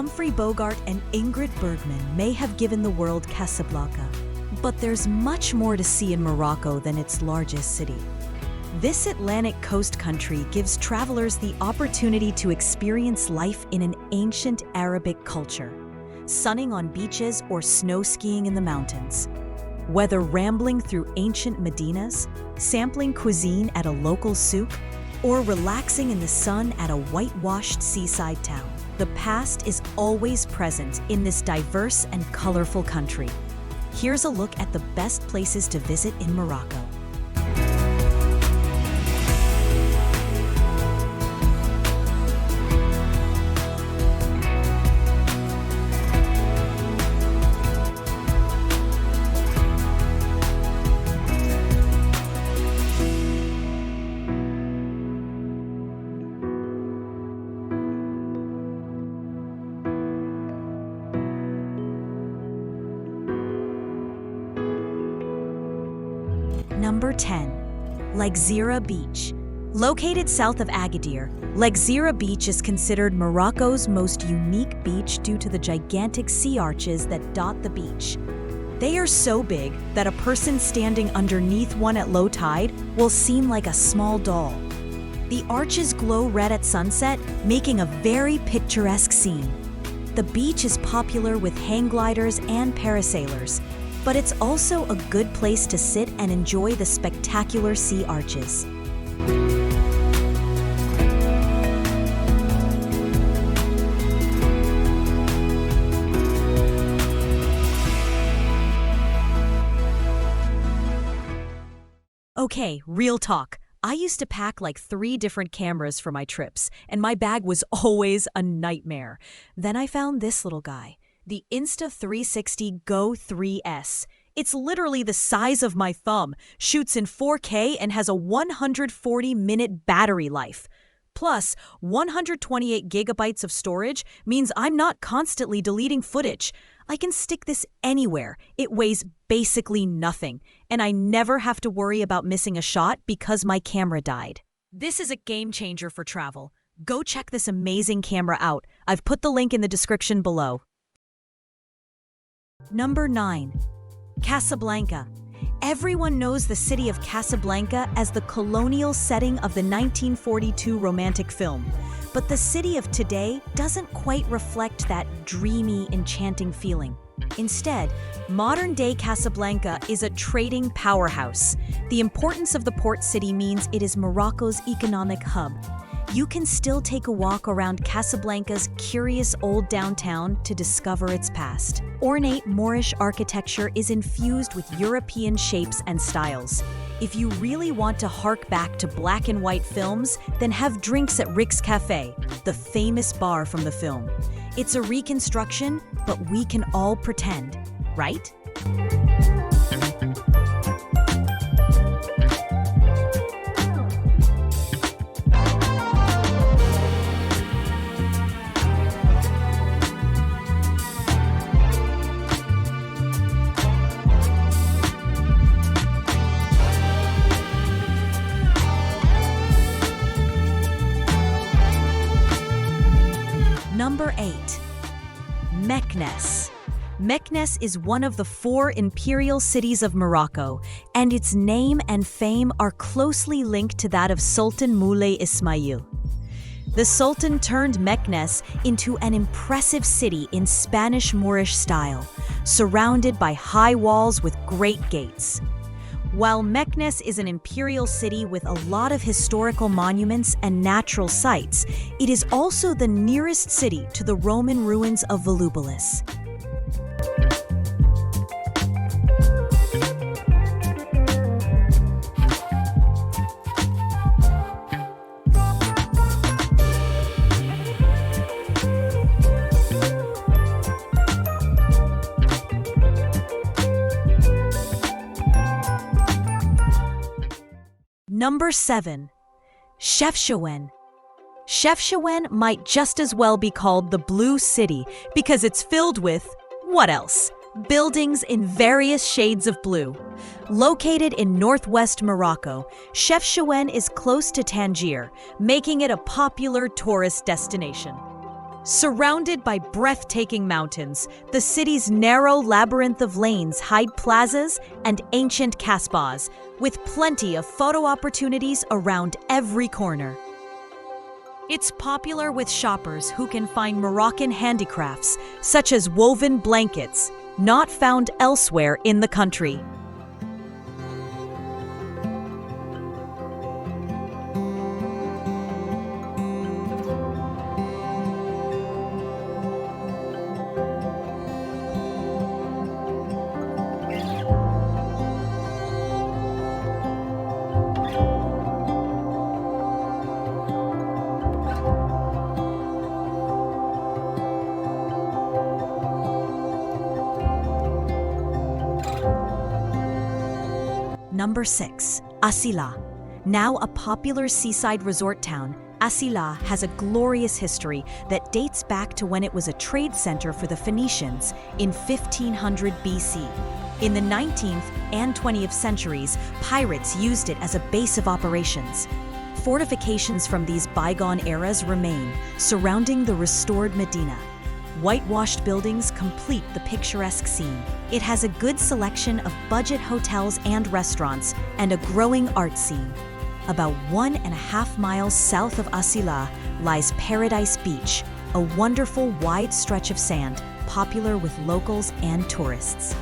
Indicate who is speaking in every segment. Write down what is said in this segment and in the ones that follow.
Speaker 1: Humphrey Bogart and Ingrid Bergman may have given the world Casablanca, but there's much more to see in Morocco than its largest city. This Atlantic coast country gives travelers the opportunity to experience life in an ancient Arabic culture, sunning on beaches or snow skiing in the mountains. Whether rambling through ancient medinas, sampling cuisine at a local souk, or relaxing in the sun at a whitewashed seaside town, the past is always present in this diverse and colorful country. Here's a look at the best places to visit in Morocco. Number 10. Legzira Beach. Located south of Agadir, Legzira Beach is considered Morocco's most unique beach due to the gigantic sea arches that dot the beach. They are so big that a person standing underneath one at low tide will seem like a small doll. The arches glow red at sunset, making a very picturesque scene. The beach is popular with hang gliders and parasailers, but it's also a good place to sit and enjoy the spectacular sea arches. Okay, real talk. I used to pack like 3 different cameras for my trips, and my bag was always a nightmare. Then I found this little guy, the Insta 360 Go 3S. It's literally the size of my thumb, shoots in 4K, and has a 140-minute battery life. Plus, 128 gigabytes of storage means I'm not constantly deleting footage. I can stick this anywhere. It weighs basically nothing, and I never have to worry about missing a shot because my camera died. This is a game changer for travel. Go check this amazing camera out. I've put the link in the description below. Number 9. Casablanca. Everyone knows the city of Casablanca as the colonial setting of the 1942 romantic film, but the city of today doesn't quite reflect that dreamy, enchanting feeling. Instead, modern-day Casablanca is a trading powerhouse. The importance of the port city means it is Morocco's economic hub. You can still take a walk around Casablanca's curious old downtown to discover its past. Ornate Moorish architecture is infused with European shapes and styles. If you really want to hark back to black and white films, then have drinks at Rick's Cafe, the famous bar from the film. It's a reconstruction, but we can all pretend, right? Number 8. Meknes. Meknes is one of the 4 imperial cities of Morocco, and its name and fame are closely linked to that of Sultan Moulay Ismail. The Sultan turned Meknes into an impressive city in Spanish Moorish style, surrounded by high walls with great gates. While Meknes is an imperial city with a lot of historical monuments and natural sites, it is also the nearest city to the Roman ruins of Volubilis. Number 7. Chefchaouen. Chefchaouen might just as well be called the Blue City because it's filled with, what else? Buildings in various shades of blue. Located in northwest Morocco, Chefchaouen is close to Tangier, making it a popular tourist destination. Surrounded by breathtaking mountains, the city's narrow labyrinth of lanes hide plazas and ancient kasbahs, with plenty of photo opportunities around every corner. It's popular with shoppers who can find Moroccan handicrafts, such as woven blankets, not found elsewhere in the country. Number 6. Asilah. Now a popular seaside resort town, Asilah has a glorious history that dates back to when it was a trade center for the Phoenicians in 1500 BC. In the 19th and 20th centuries, pirates used it as a base of operations. Fortifications from these bygone eras remain, surrounding the restored Medina. Whitewashed buildings complete the picturesque scene. It has a good selection of budget hotels and restaurants, and a growing art scene. About 1.5 miles south of Asilah lies Paradise Beach, a wonderful wide stretch of sand, popular with locals and tourists.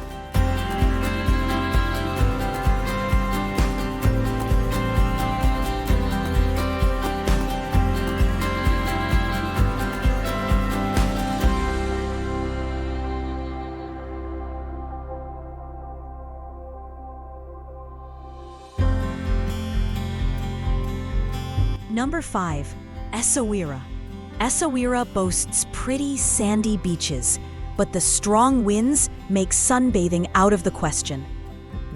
Speaker 1: Number 5. Essaouira. Essaouira boasts pretty sandy beaches, but the strong winds make sunbathing out of the question.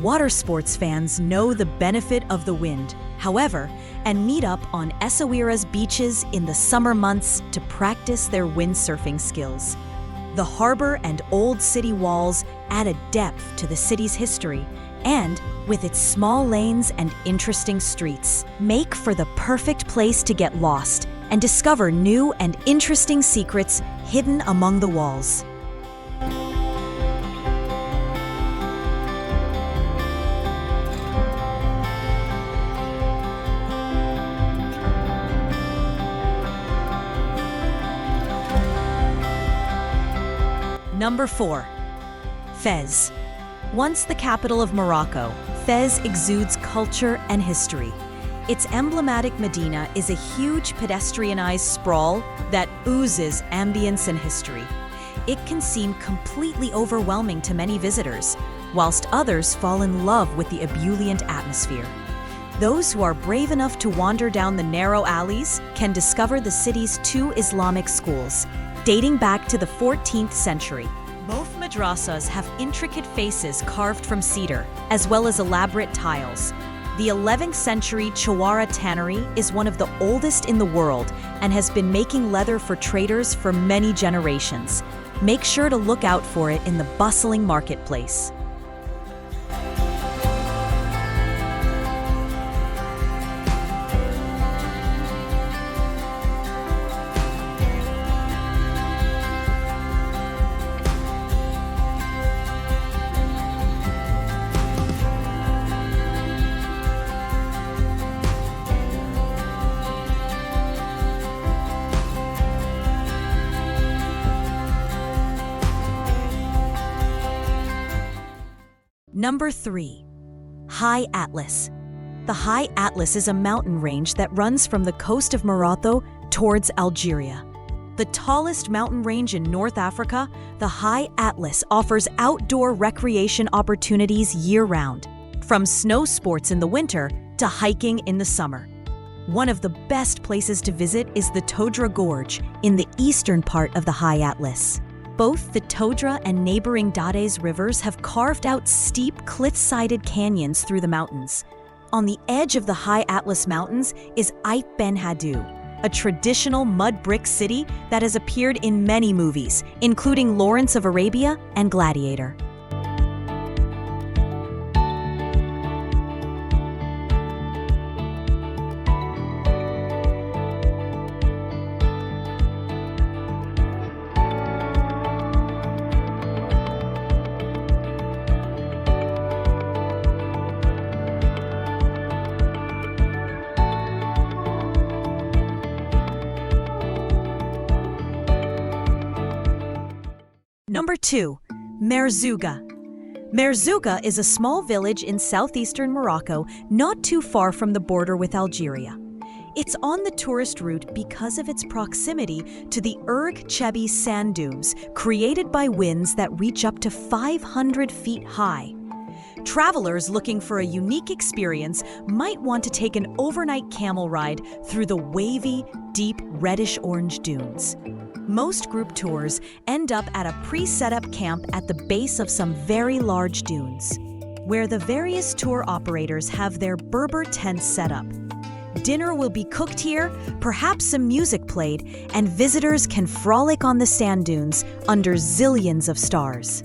Speaker 1: Water sports fans know the benefit of the wind, however, and meet up on Essaouira's beaches in the summer months to practice their windsurfing skills. The harbor and old city walls add a depth to the city's history, and, with its small lanes and interesting streets, make for the perfect place to get lost and discover new and interesting secrets hidden among the walls. Number 4. Fez. Once the capital of Morocco, Fez exudes culture and history. Its emblematic medina is a huge pedestrianized sprawl that oozes ambience and history. It can seem completely overwhelming to many visitors, whilst others fall in love with the ebullient atmosphere. Those who are brave enough to wander down the narrow alleys can discover the city's 2 Islamic schools, dating back to the 14th century. Both madrasas have intricate faces carved from cedar, as well as elaborate tiles. The 11th century Chawara tannery is one of the oldest in the world and has been making leather for traders for many generations. Make sure to look out for it in the bustling marketplace. Number 3. High Atlas. The High Atlas is a mountain range that runs from the coast of Morocco towards Algeria. The tallest mountain range in North Africa, the High Atlas offers outdoor recreation opportunities year-round, from snow sports in the winter to hiking in the summer. One of the best places to visit is the Todra Gorge in the eastern part of the High Atlas. Both the Todra and neighboring Dades rivers have carved out steep, cliff-sided canyons through the mountains. On the edge of the High Atlas Mountains is Ait Ben Haddou, a traditional mud brick city that has appeared in many movies, including Lawrence of Arabia and Gladiator. 2. Merzouga. Merzouga is a small village in southeastern Morocco, not too far from the border with Algeria. It's on the tourist route because of its proximity to the Erg Chebi sand dunes, created by winds that reach up to 500 feet high. Travelers looking for a unique experience might want to take an overnight camel ride through the wavy, deep reddish-orange dunes. Most group tours end up at a pre-set-up camp at the base of some very large dunes, where the various tour operators have their Berber tents set up. Dinner will be cooked here, perhaps some music played, and visitors can frolic on the sand dunes under zillions of stars.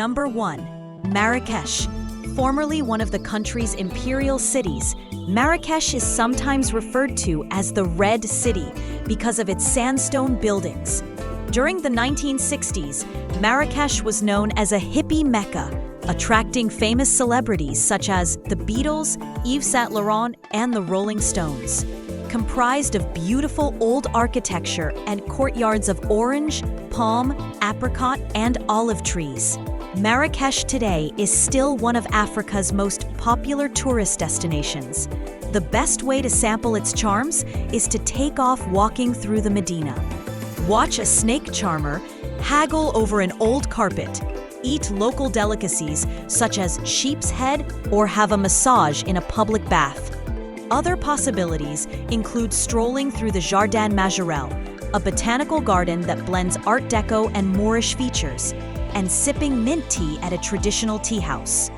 Speaker 1: Number 1. Marrakech. Formerly one of the country's imperial cities, Marrakech is sometimes referred to as the Red City because of its sandstone buildings. During the 1960s, Marrakech was known as a hippie mecca, attracting famous celebrities such as the Beatles, Yves Saint Laurent, and the Rolling Stones. Comprised of beautiful old architecture and courtyards of orange, palm, apricot, and olive trees, Marrakech today is still one of Africa's most popular tourist destinations. The best way to sample its charms is to take off walking through the Medina. Watch a snake charmer, haggle over an old carpet, eat local delicacies such as sheep's head, or have a massage in a public bath. Other possibilities include strolling through the Jardin Majorelle, a botanical garden that blends Art Deco and Moorish features, and sipping mint tea at a traditional tea house.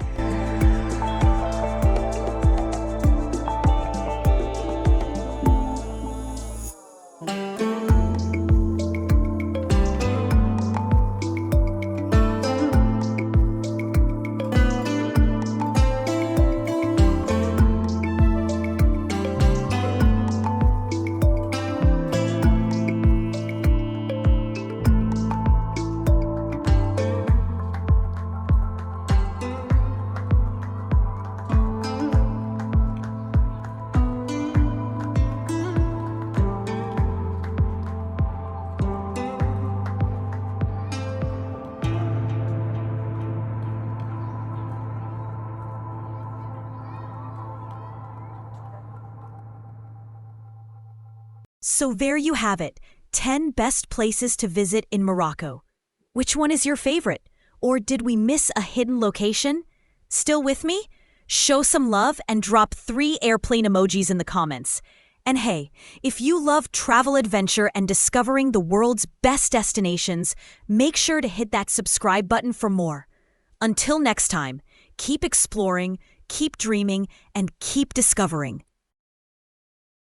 Speaker 1: So there you have it, 10 best places to visit in Morocco. Which one is your favorite? Or did we miss a hidden location? Still with me? Show some love and drop 3 airplane emojis in the comments. And hey, if you love travel adventure and discovering the world's best destinations, make sure to hit that subscribe button for more. Until next time, keep exploring, keep dreaming, and keep discovering.